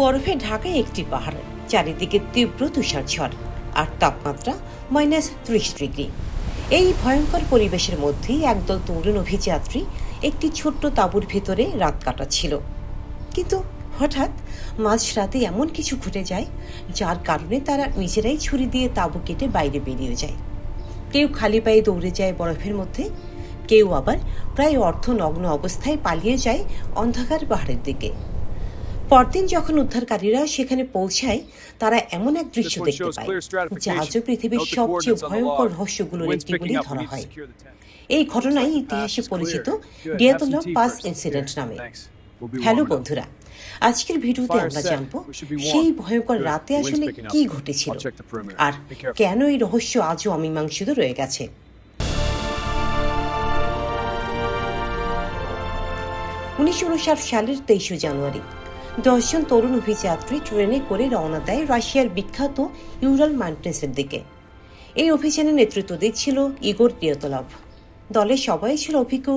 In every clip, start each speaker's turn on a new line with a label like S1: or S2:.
S1: বরফে ঢাকা একটি পাহাড়, চারিদিকে তীব্র তুষারঝড় আর তাপমাত্রা -30 ডিগ্রি। এই ভয়ঙ্কর পরিবেশের মধ্যেই একদল তরুণ অভিযাত্রী একটি ছোট্ট তাঁবুর ভিতরে রাত কাটাচ্ছিল। কিন্তু হঠাৎ মাঝরাতে এমন কিছু ঘটে যায় যার কারণে তারা নিজেরাই ছুরি দিয়ে তাঁবু কেটে বাইরে বেরিয়ে যায়। কেউ খালি পায়ে দৌড়ে যায় বরফের মধ্যে, কেউ আবার প্রায় অর্ধনগ্ন অবস্থায় পালিয়ে যায় অন্ধকার পাহাড়ের দিকে। পরদিন যখন উদ্ধারকারীরা সেখানে পৌঁছায়, তারা এমন এক দৃশ্য দেখতে পায় যা আজও পৃথিবীর সবচেয়ে ভয়ঙ্কর রহস্যগুলোর একটি বলে ধরা হয়। এই ঘটনাই ইতিহাসে পরিচিত ডিয়াতলভ পাস ইনসিডেন্ট নামে। হ্যালো বন্ধুরা, আজকের ভিডিওতে আমরা জানব সেই ভয়ঙ্কর রাতে আসলে কি ঘটেছিল আর কেন এই রহস্য আজও অমীমাংসিত রয়ে গেছে। 1959 সালের 23 জানুয়ারি 10 জন তরুণ অভিযাত্রী ট্রেনে করে রওনা দেয় রাশিয়ার বিখ্যাত ইউরাল মাউন্টেন্সের দিকে। এই অভিযানের নেতৃত্ব দিচ্ছিল ইগোর ডিয়াতলভ। দলের সবাই ছিল অভিজ্ঞ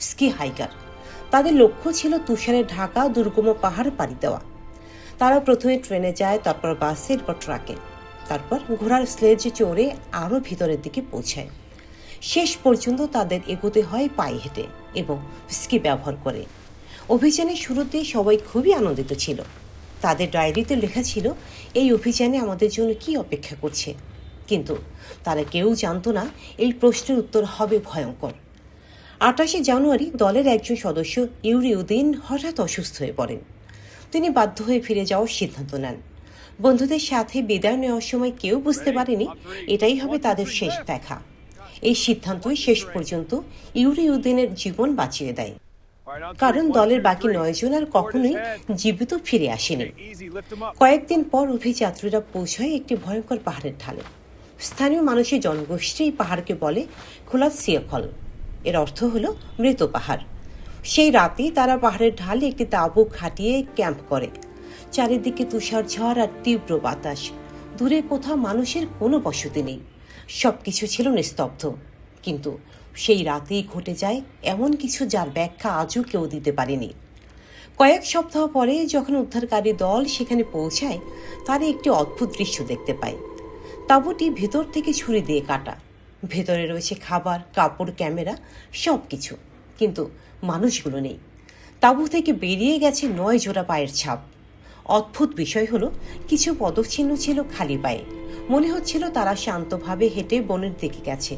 S1: স্কি হাইকার। তাদের লক্ষ্য ছিল তুষারে ঢাকা দুর্গম পাহাড় পাড়ি দেওয়া। তারা প্রথমে ট্রেনে যায়, তারপর বাসে, এরপর ট্রাকে, তারপর ঘোড়ার স্লেজে চড়ে আরও ভিতরের দিকে পৌঁছায়। শেষ পর্যন্ত তাদের এগোতে হয় পায়ে হেঁটে এবং স্কি ব্যবহার করে। অভিযানের শুরুতে সবাই খুবই আনন্দিত ছিল। তাদের ডায়েরিতে লেখা ছিল এই অভিযানে আমাদের জন্য কি অপেক্ষা করছে। কিন্তু তারা কেউ জানতো না এই প্রশ্নের উত্তর হবে ভয়ঙ্কর। 28 জানুয়ারি দলের একজন সদস্য ইউরিউদ্দিন হঠাৎ অসুস্থ হয়ে পড়েন। তিনি বাধ্য হয়ে ফিরে যাওয়ার সিদ্ধান্ত নেন। বন্ধুদের সাথে বিদায় নেওয়ার সময় কেউ বুঝতে পারেনি এটাই হবে তাদের শেষ দেখা। এই সিদ্ধান্তই শেষ পর্যন্ত ইউরিউদ্দিনের জীবন বাঁচিয়ে দেয়, কারণ দলের বাকি 9 জন আর কখনোই জীবিত ফিরে আসেনি। কয়েকদিন পর অভিযাত্রীরা পৌঁছায় একটি ভয়ঙ্কর পাহাড়ের ঢালে। স্থানীয় মানুষের জনগোষ্ঠী এই পাহাড়কে বলে খোলাৎসিয়াখল। এর অর্থ হলো মৃত পাহাড়। সেই রাতেই তারা পাহাড়ের ঢালে একটি তাঁবু খাটিয়ে ক্যাম্প করে। চারিদিকে তুষার ঝড় আর তীব্র বাতাস। দূরে কোথাও মানুষের কোনো বসতি নেই, সবকিছু ছিল নিস্তব্ধ। কিন্তু সেই রাতেই ঘটে যায় এমন কিছু যার ব্যাখ্যা আজও কেউ দিতে পারেনি। কয়েক সপ্তাহ পরে যখন উদ্ধারকারী দল সেখানে পৌঁছায়, তারা একটি অদ্ভুত দৃশ্য দেখতে পায়। তাঁবুটি ভেতর থেকে ছুরি দিয়ে কাটা। ভেতরে রয়েছে খাবার, কাপড়, ক্যামেরা, সব কিছু, কিন্তু মানুষগুলো নেই। তাঁবু থেকে বেরিয়ে গেছে 9 জোড়া পায়ের ছাপ। অদ্ভুত বিষয় হলো কিছু পদচিহ্ন ছিল খালি পায়ে। মনে হচ্ছিল তারা শান্তভাবে হেঁটে বনের দিকে গেছে।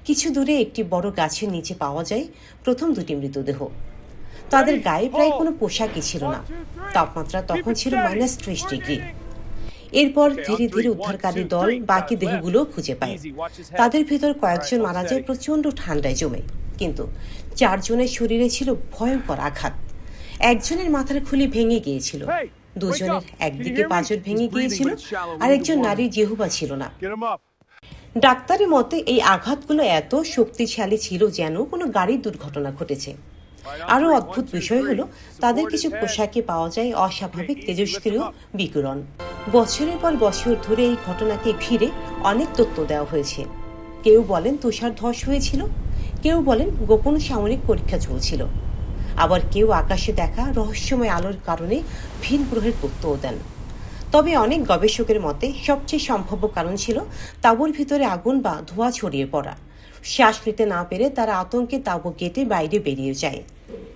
S1: কিছু দূরে একটি বড় গাছের নিচে পাওয়া যায় প্রথম 2টি মৃতদেহ। তাদের গায়ে প্রায় কোনো পোশাকই ছিল না। তাপমাত্রা তখন ছিল -30 ডিগ্রি। এরপর ধীরে ধীরে উদ্ধারকারী দল বাকি দেহগুলো খুঁজে পায়। তাদের ভেতর কয়েকজন মারা যায় প্রচণ্ড ঠান্ডায় জমে, কিন্তু 4 জনের শরীরে ছিল ভয়ঙ্কর আঘাত। একজনের মাথার খুলি ভেঙে গিয়েছিল, 2 জনের একদিকে পাঁজর ভেঙে গিয়েছিল, আর একজন নারীর জিহ্বা ছিল না। ডাক্তারের মতে এই আঘাতগুলো এত শক্তিশালী ছিল যেন কোনো গাড়ির দুর্ঘটনা ঘটেছে। আরও অদ্ভুত বিষয় হলো তাদের কিছু পোশাকে পাওয়া যায় অস্বাভাবিক তেজস্ক্রিয় বিকিরণ। বছরের পর বছর ধরে এই ঘটনাকে ঘিরে অনেক তথ্য দেওয়া হয়েছে। কেউ বলেন তুষার ধস হয়েছিল, কেউ বলেন গোপন সামরিক পরীক্ষা চলছিল, আবার কেউ আকাশে দেখা রহস্যময় আলোর কারণে ভিন গ্রহের তথ্যও দেন। তবে অনেক গবেষকের মতে সবচেয়ে সম্ভাব্য কারণ ছিল তাঁবুর ভিতরে আগুন বা ধোঁয়া ছড়িয়ে পড়া। শ্বাস নিতে না পেরে তারা আতঙ্কে তাঁবু কেটে বাইরে বেরিয়ে যায়।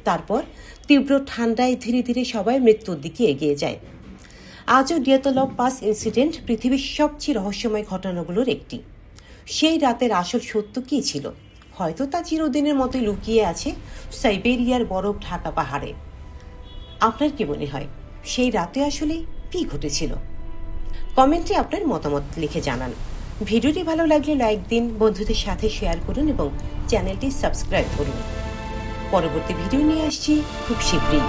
S1: তারপর তীব্র ঠান্ডায় ধীরে ধীরে সবাই মৃত্যুর দিকে এগিয়ে যায়। আজও ডিয়াতলভ পাস ইনসিডেন্ট পৃথিবীর সবচেয়ে রহস্যময় ঘটনাগুলোর একটি। সেই রাতের আসল সত্য কী ছিল? হয়তো তা চিরদিনের মতোই লুকিয়ে আছে সাইবেরিয়ার বরফ ঢাকা পাহাড়ে। আপনার কি মনে হয় সেই রাতে আসলে কি ঘটেছিল? কমেন্টে আপনার মতামত লিখে জানান। ভিডিওটি ভালো লাগলে লাইক দিন, বন্ধুদের সাথে শেয়ার করুন এবং চ্যানেলটি সাবস্ক্রাইব করুন। পরবর্তী ভিডিও নিয়ে আসছি খুব শীঘ্রই।